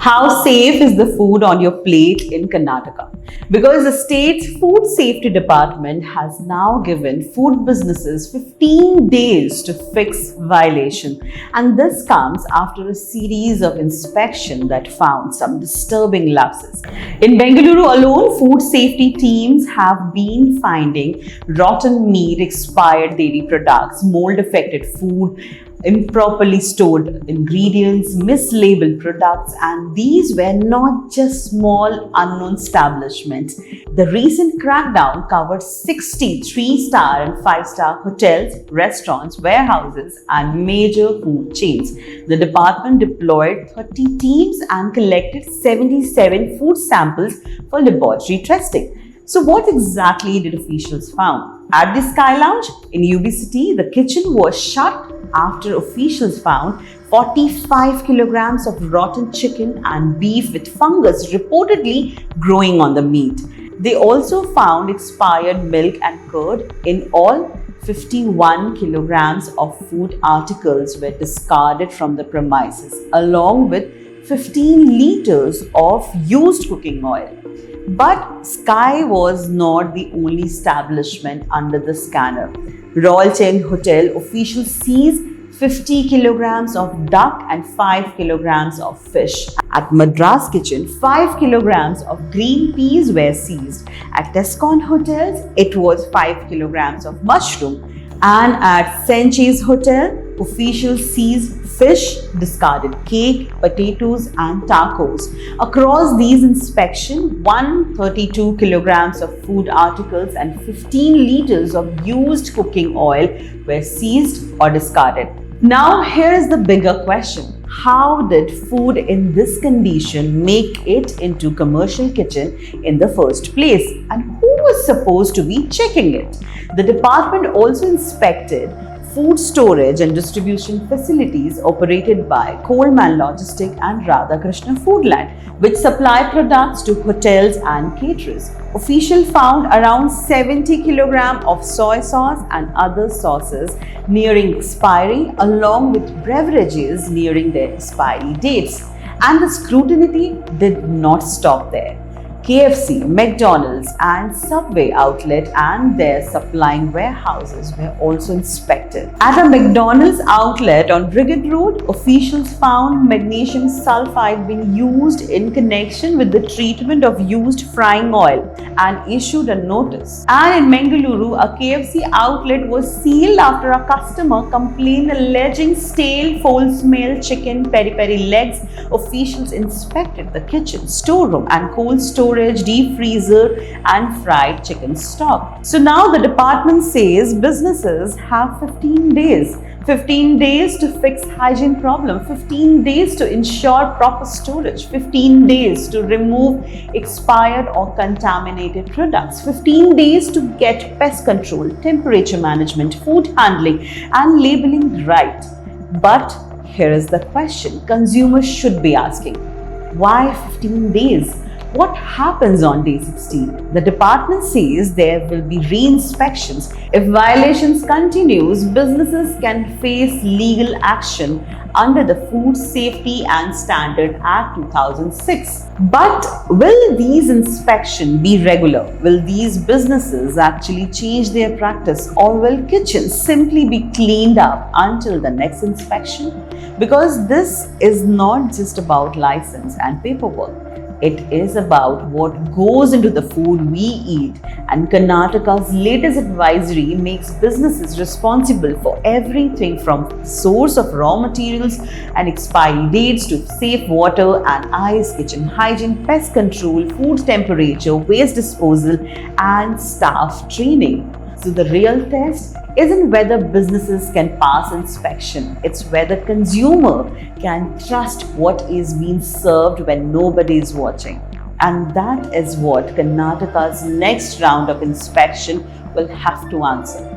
How safe is the food on your plate in Karnataka? Because the state's Food Safety Department has now given food businesses 15 days to fix violation. And this comes after a series of inspections that found some disturbing lapses. In Bengaluru alone, food safety teams have been finding rotten meat, expired dairy products, mold-affected food, improperly stored ingredients, mislabeled products, and these were not just small unknown establishments. The recent crackdown covered 60 3-star and 5-star hotels, restaurants, warehouses, and major food chains. The department deployed 30 teams and collected 77 food samples for laboratory testing. So what exactly did officials found? At the Skyye Lounge in UB City, the kitchen was shut after officials found 45 kilograms of rotten chicken and beef with fungus reportedly growing on the meat. They also found expired milk and curd. In all, 51 kilograms of food articles were discarded from the premises, along with 15 liters of used cooking oil. But Skyye was not the only establishment under the scanner. Royal Chain Hotel officials seized 50 kilograms of duck and 5 kilograms of fish. At Madras Kitchen, 5 kilograms of green peas were seized. At Tescon Hotels, it was 5 kilograms of mushroom. And at Senchi's Hotel, officials seized fish, discarded cake, potatoes, and tacos. Across these inspections, 132 kilograms of food articles and 15 liters of used cooking oil were seized or discarded. Now, here is the bigger question. How did food in this condition make it into commercial kitchen in the first place? And who was supposed to be checking it? The department also inspected food storage and distribution facilities operated by Coleman Logistic and Radhakrishna Foodland, which supply products to hotels and caterers. Officials found around 70 kilograms of soy sauce and other sauces nearing expiry, along with beverages nearing their expiry dates. And the scrutiny did not stop there. KFC, McDonald's, and Subway outlet and their supplying warehouses were also inspected. At a McDonald's outlet on Brigade Road, officials found magnesium sulfide being used in connection with the treatment of used frying oil and issued a notice. And in Bengaluru, a KFC outlet was sealed after a customer complained alleging stale, foul-smelled chicken peri-peri legs. Officials inspected the kitchen, storeroom, and cold storage, deep freezer, and fried chicken stock. So now the department says businesses have 15 days. 15 days to fix hygiene problem, 15 days to ensure proper storage, 15 days to remove expired or contaminated products, 15 days to get pest control, temperature management, food handling, and labeling right. But here is the question consumers should be asking. Why 15 days? What happens on day 16? The department says there will be re-inspections. If violations continues, businesses can face legal action under the Food Safety and Standard Act 2006. But will these inspections be regular? Will these businesses actually change their practice, or will kitchens simply be cleaned up until the next inspection? Because this is not just about license and paperwork. It is about what goes into the food we eat, and Karnataka's latest advisory makes businesses responsible for everything from source of raw materials and expiry dates to safe water and ice, kitchen hygiene, pest control, food temperature, waste disposal, and staff training. So the real test isn't whether businesses can pass inspection, it's whether consumer can trust what is being served when nobody is watching. And that is what Karnataka's next round of inspection will have to answer.